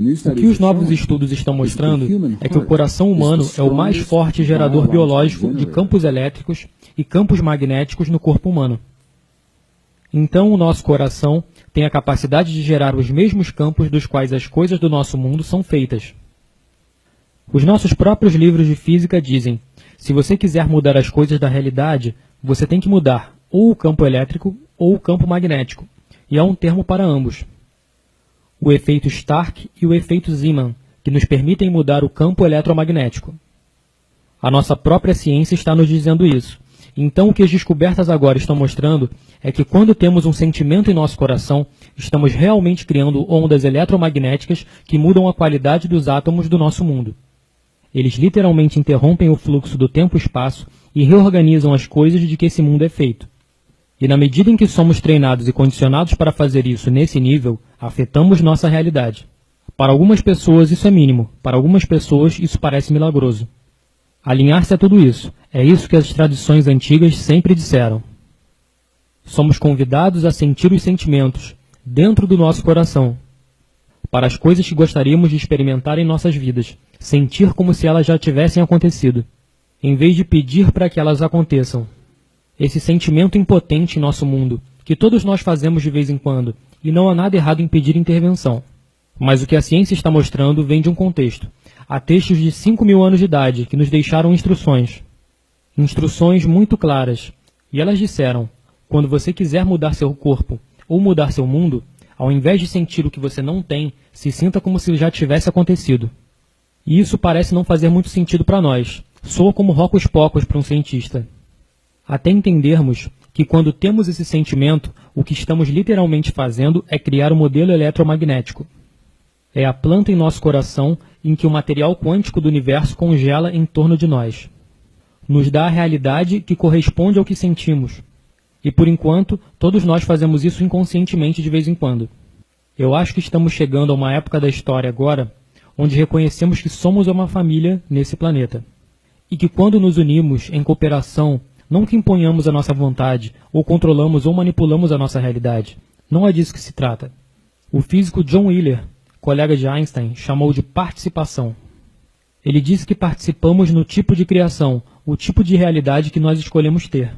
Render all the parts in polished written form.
O que os novos estudos estão mostrando é que o coração humano é o mais forte gerador biológico de campos elétricos e campos magnéticos no corpo humano. Então, o nosso coração tem a capacidade de gerar os mesmos campos dos quais as coisas do nosso mundo são feitas. Os nossos próprios livros de física dizem: se você quiser mudar as coisas da realidade, você tem que mudar ou o campo elétrico ou o campo magnético, e há um termo para ambos. O efeito Stark e o efeito Zeeman, que nos permitem mudar o campo eletromagnético. A nossa própria ciência está nos dizendo isso. Então, o que as descobertas agora estão mostrando é que quando temos um sentimento em nosso coração, estamos realmente criando ondas eletromagnéticas que mudam a qualidade dos átomos do nosso mundo. Eles literalmente interrompem o fluxo do tempo e espaço e reorganizam as coisas de que esse mundo é feito. E na medida em que somos treinados e condicionados para fazer isso nesse nível, afetamos nossa realidade. Para algumas pessoas isso é mínimo, para algumas pessoas isso parece milagroso. Alinhar-se a tudo isso, é isso que as tradições antigas sempre disseram. Somos convidados a sentir os sentimentos, dentro do nosso coração, para as coisas que gostaríamos de experimentar em nossas vidas, sentir como se elas já tivessem acontecido, em vez de pedir para que elas aconteçam. Esse sentimento impotente em nosso mundo, que todos nós fazemos de vez em quando, e não há nada errado em pedir intervenção. Mas o que a ciência está mostrando vem de um contexto. Há textos de 5.000 anos de idade que nos deixaram instruções. Instruções muito claras. E elas disseram: quando você quiser mudar seu corpo ou mudar seu mundo, ao invés de sentir o que você não tem, se sinta como se já tivesse acontecido. E isso parece não fazer muito sentido para nós. Soa como hocus-pocus para um cientista. Até entendermos que quando temos esse sentimento, o que estamos literalmente fazendo é criar um modelo eletromagnético. É a planta em nosso coração em que o material quântico do universo congela em torno de nós. Nos dá a realidade que corresponde ao que sentimos. E por enquanto, todos nós fazemos isso inconscientemente de vez em quando. Eu acho que estamos chegando a uma época da história agora, onde reconhecemos que somos uma família nesse planeta. E que quando nos unimos em cooperação, não que imponhamos a nossa vontade, ou controlamos ou manipulamos a nossa realidade. Não é disso que se trata. O físico John Wheeler, colega de Einstein, chamou de participação. Ele disse que participamos no tipo de criação, o tipo de realidade que nós escolhemos ter.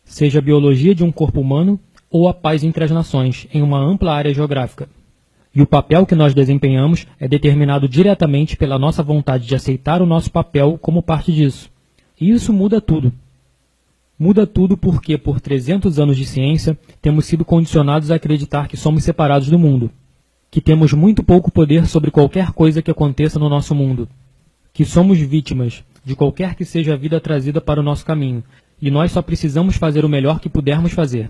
Seja a biologia de um corpo humano ou a paz entre as nações, em uma ampla área geográfica. E o papel que nós desempenhamos é determinado diretamente pela nossa vontade de aceitar o nosso papel como parte disso. E isso muda tudo. Muda tudo porque, por 300 anos de ciência, temos sido condicionados a acreditar que somos separados do mundo, que temos muito pouco poder sobre qualquer coisa que aconteça no nosso mundo, que somos vítimas de qualquer que seja a vida trazida para o nosso caminho, e nós só precisamos fazer o melhor que pudermos fazer.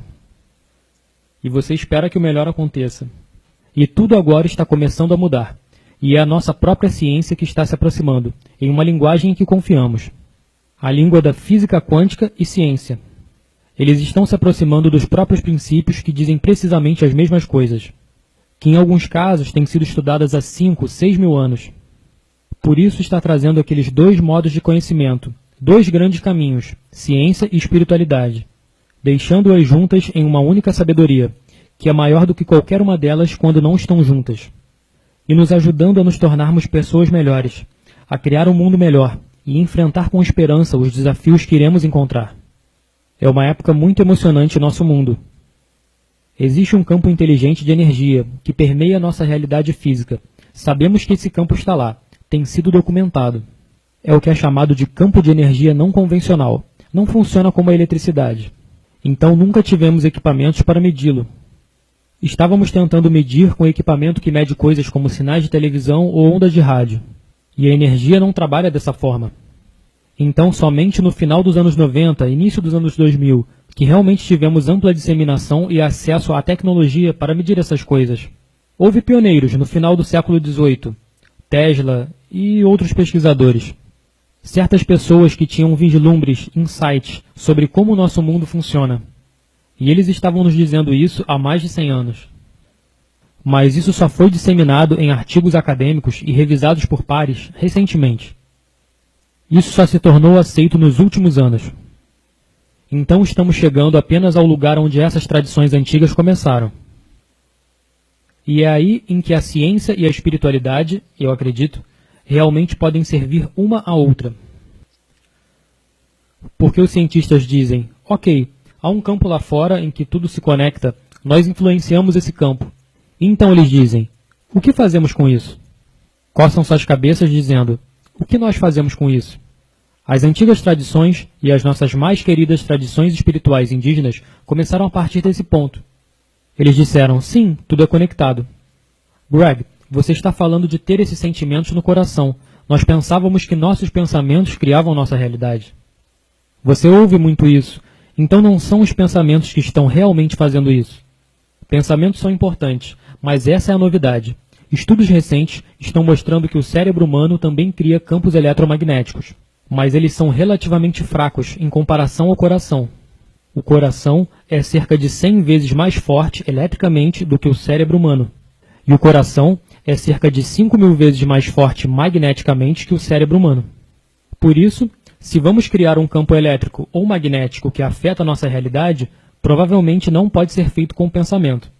E você espera que o melhor aconteça. E tudo agora está começando a mudar, e é a nossa própria ciência que está se aproximando, em uma linguagem em que confiamos. A língua da física quântica e ciência. Eles estão se aproximando dos próprios princípios que dizem precisamente as mesmas coisas, que em alguns casos têm sido estudadas há 5, 6 mil anos. Por isso está trazendo aqueles dois modos de conhecimento, dois grandes caminhos, ciência e espiritualidade, deixando-as juntas em uma única sabedoria, que é maior do que qualquer uma delas quando não estão juntas, e nos ajudando a nos tornarmos pessoas melhores, a criar um mundo melhor, e enfrentar com esperança os desafios que iremos encontrar. É uma época muito emocionante em nosso mundo. Existe um campo inteligente de energia que permeia nossa realidade física. Sabemos que esse campo está lá, tem sido documentado. É o que é chamado de campo de energia não convencional. Não funciona como a eletricidade. Então nunca tivemos equipamentos para medi-lo. Estávamos tentando medir com equipamento que mede coisas como sinais de televisão ou ondas de rádio. E a energia não trabalha dessa forma. Então, somente no final dos anos 90, início dos anos 2000, que realmente tivemos ampla disseminação e acesso à tecnologia para medir essas coisas. Houve pioneiros no final do século XVIII, Tesla e outros pesquisadores. Certas pessoas que tinham vislumbres, insights sobre como o nosso mundo funciona. E eles estavam nos dizendo isso há mais de 100 anos. Mas isso só foi disseminado em artigos acadêmicos e revisados por pares recentemente. Isso só se tornou aceito nos últimos anos. Então estamos chegando apenas ao lugar onde essas tradições antigas começaram. E é aí em que a ciência e a espiritualidade, eu acredito, realmente podem servir uma à outra. Porque os cientistas dizem, ok, há um campo lá fora em que tudo se conecta, nós influenciamos esse campo. E então eles dizem, o que fazemos com isso? Coçam suas cabeças dizendo, o que nós fazemos com isso? As antigas tradições e as nossas mais queridas tradições espirituais indígenas começaram a partir desse ponto. Eles disseram, sim, tudo é conectado. Greg, você está falando de ter esses sentimentos no coração. Nós pensávamos que nossos pensamentos criavam nossa realidade. Você ouve muito isso, então não são os pensamentos que estão realmente fazendo isso. Pensamentos são importantes, mas essa é a novidade. Estudos recentes estão mostrando que o cérebro humano também cria campos eletromagnéticos, mas eles são relativamente fracos em comparação ao coração. O coração é cerca de 100 vezes mais forte eletricamente do que o cérebro humano. E o coração é cerca de 5.000 vezes mais forte magneticamente que o cérebro humano. Por isso, se vamos criar um campo elétrico ou magnético que afeta a nossa realidade, provavelmente não pode ser feito com o pensamento.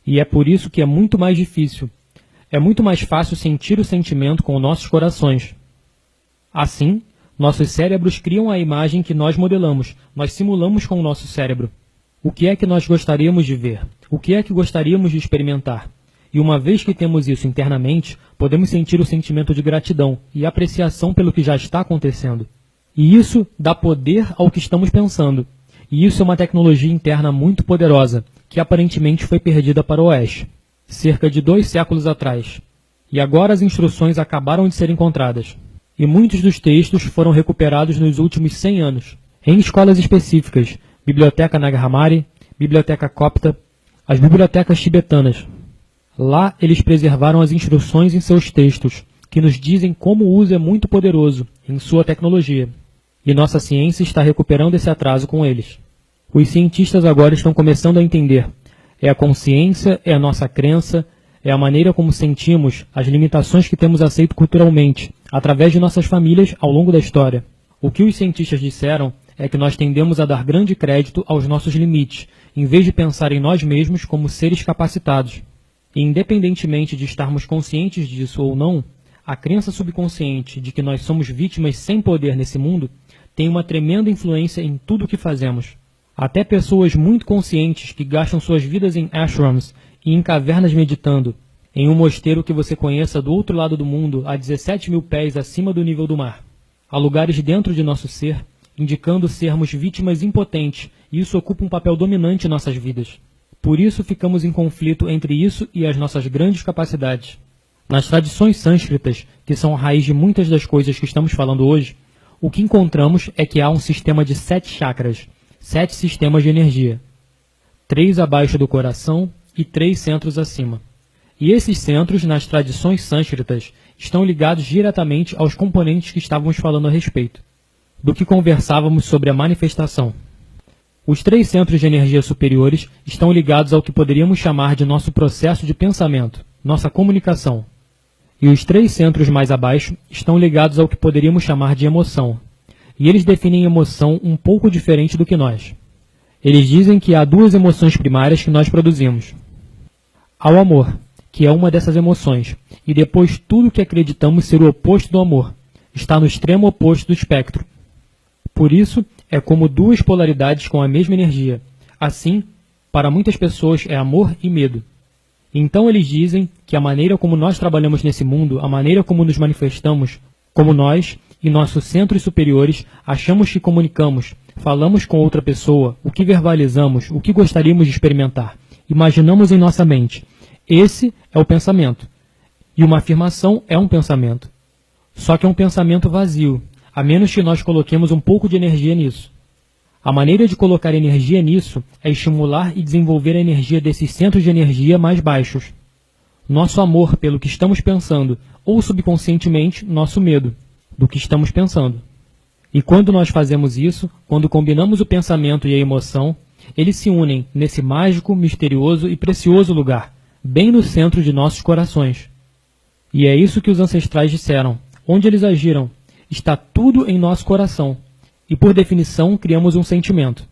E é por isso que é muito mais difícil. É muito mais fácil sentir o sentimento com nossos corações. Assim, nossos cérebros criam a imagem que nós modelamos, nós simulamos com o nosso cérebro. O que é que nós gostaríamos de ver? O que é que gostaríamos de experimentar? E uma vez que temos isso internamente, podemos sentir o sentimento de gratidão e apreciação pelo que já está acontecendo. E isso dá poder ao que estamos pensando. E isso é uma tecnologia interna muito poderosa, que aparentemente foi perdida para o Oeste, cerca de 2 séculos atrás. E agora as instruções acabaram de ser encontradas. E muitos dos textos foram recuperados nos últimos 100 anos, em escolas específicas, Biblioteca Nag Hammadi, Biblioteca Copta, as bibliotecas tibetanas. Lá eles preservaram as instruções em seus textos, que nos dizem como o uso é muito poderoso em sua tecnologia. E nossa ciência está recuperando esse atraso com eles. Os cientistas agora estão começando a entender. É a consciência, é a nossa crença, é a maneira como sentimos, as limitações que temos aceito culturalmente, através de nossas famílias ao longo da história. O que os cientistas disseram é que nós tendemos a dar grande crédito aos nossos limites, em vez de pensar em nós mesmos como seres capacitados. E independentemente de estarmos conscientes disso ou não, a crença subconsciente de que nós somos vítimas sem poder nesse mundo tem uma tremenda influência em tudo o que fazemos. Até pessoas muito conscientes que gastam suas vidas em ashrams e em cavernas meditando, em um mosteiro que você conheça do outro lado do mundo a 17.000 pés acima do nível do mar. Há lugares dentro de nosso ser, indicando sermos vítimas impotentes, e isso ocupa um papel dominante em nossas vidas. Por isso ficamos em conflito entre isso e as nossas grandes capacidades. Nas tradições sânscritas, que são a raiz de muitas das coisas que estamos falando hoje, o que encontramos é que há um sistema de 7 chakras, 7 sistemas de energia, 3 abaixo do coração e 3 centros acima. E esses centros, nas tradições sânscritas, estão ligados diretamente aos componentes que estávamos falando a respeito, do que conversávamos sobre a manifestação. Os 3 centros de energia superiores estão ligados ao que poderíamos chamar de nosso processo de pensamento, nossa comunicação. E os 3 centros mais abaixo estão ligados ao que poderíamos chamar de emoção. E eles definem emoção um pouco diferente do que nós. Eles dizem que há 2 emoções primárias que nós produzimos. Há o amor, que é uma dessas emoções, e depois tudo que acreditamos ser o oposto do amor, está no extremo oposto do espectro. Por isso, é como 2 polaridades com a mesma energia. Assim, para muitas pessoas é amor e medo. Então eles dizem que a maneira como nós trabalhamos nesse mundo, a maneira como nos manifestamos, como nós e nossos centros superiores achamos que comunicamos, falamos com outra pessoa, o que verbalizamos, o que gostaríamos de experimentar, imaginamos em nossa mente. Esse é o pensamento. E uma afirmação é um pensamento. Só que é um pensamento vazio, a menos que nós coloquemos um pouco de energia nisso. A maneira de colocar energia nisso é estimular e desenvolver a energia desses centros de energia mais baixos. Nosso amor pelo que estamos pensando, ou subconscientemente, nosso medo do que estamos pensando. E quando nós fazemos isso, quando combinamos o pensamento e a emoção, eles se unem nesse mágico, misterioso e precioso lugar, bem no centro de nossos corações. E é isso que os ancestrais disseram. Onde eles agiram, está tudo em nosso coração. E por definição, criamos um sentimento.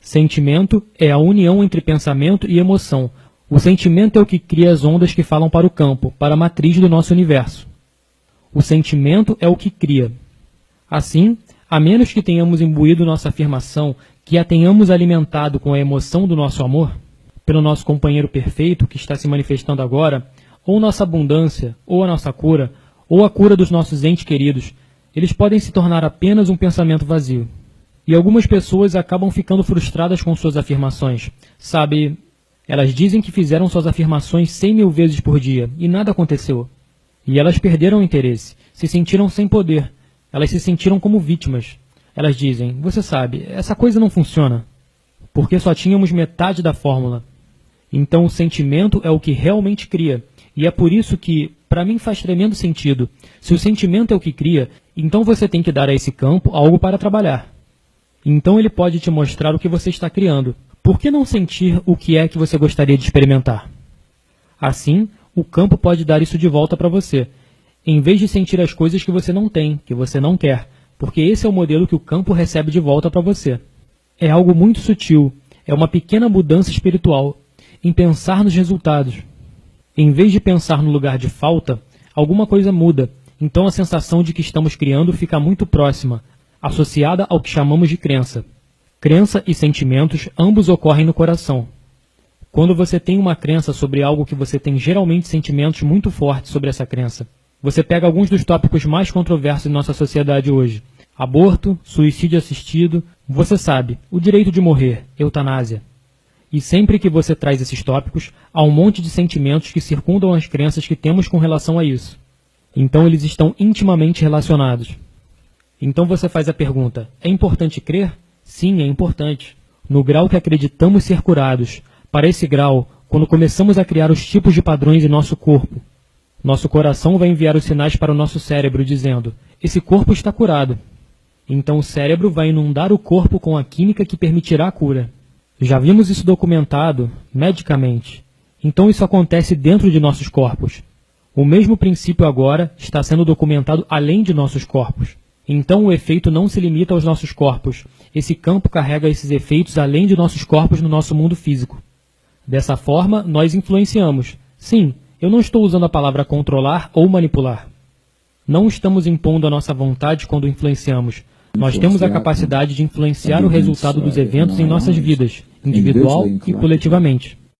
Sentimento é a união entre pensamento e emoção, O sentimento é o que cria as ondas que falam para o campo, para a matriz do nosso universo. O sentimento é o que cria. Assim, a menos que tenhamos imbuído nossa afirmação, que a tenhamos alimentado com a emoção do nosso amor, pelo nosso companheiro perfeito que está se manifestando agora, ou nossa abundância, ou a nossa cura, ou a cura dos nossos entes queridos, eles podem se tornar apenas um pensamento vazio. E algumas pessoas acabam ficando frustradas com suas afirmações. Sabe, elas dizem que fizeram suas afirmações 100.000 vezes por dia, e nada aconteceu. E elas perderam o interesse, se sentiram sem poder, elas se sentiram como vítimas. Elas dizem, você sabe, essa coisa não funciona, porque só tínhamos metade da fórmula. Então o sentimento é o que realmente cria, e é por isso que, para mim faz tremendo sentido, se o sentimento é o que cria, então você tem que dar a esse campo algo para trabalhar. Então ele pode te mostrar o que você está criando. Por que não sentir o que é que você gostaria de experimentar? Assim, o campo pode dar isso de volta para você, em vez de sentir as coisas que você não tem, que você não quer, porque esse é o modelo que o campo recebe de volta para você. É algo muito sutil, é uma pequena mudança espiritual, em pensar nos resultados. Em vez de pensar no lugar de falta, alguma coisa muda, então a sensação de que estamos criando fica muito próxima, associada ao que chamamos de crença. Crença e sentimentos ambos ocorrem no coração. Quando você tem uma crença sobre algo que você tem geralmente sentimentos muito fortes sobre essa crença. Você pega alguns dos tópicos mais controversos em nossa sociedade hoje. Aborto, suicídio assistido, você sabe, o direito de morrer, eutanásia. E sempre que você traz esses tópicos, há um monte de sentimentos que circundam as crenças que temos com relação a isso. Então eles estão intimamente relacionados. Então você faz a pergunta, é importante crer? Sim, é importante. No grau que acreditamos ser curados, para esse grau, quando começamos a criar os tipos de padrões em nosso corpo, nosso coração vai enviar os sinais para o nosso cérebro dizendo, esse corpo está curado. Então o cérebro vai inundar o corpo com a química que permitirá a cura. Já vimos isso documentado, medicamente. Então isso acontece dentro de nossos corpos. O mesmo princípio agora está sendo documentado além de nossos corpos. Então o efeito não se limita aos nossos corpos. Esse campo carrega esses efeitos além de nossos corpos no nosso mundo físico. Dessa forma, nós influenciamos. Sim, eu não estou usando a palavra controlar ou manipular. Não estamos impondo a nossa vontade quando influenciamos. Nós temos a capacidade de influenciar o resultado dos eventos em nossas vidas, individual e coletivamente.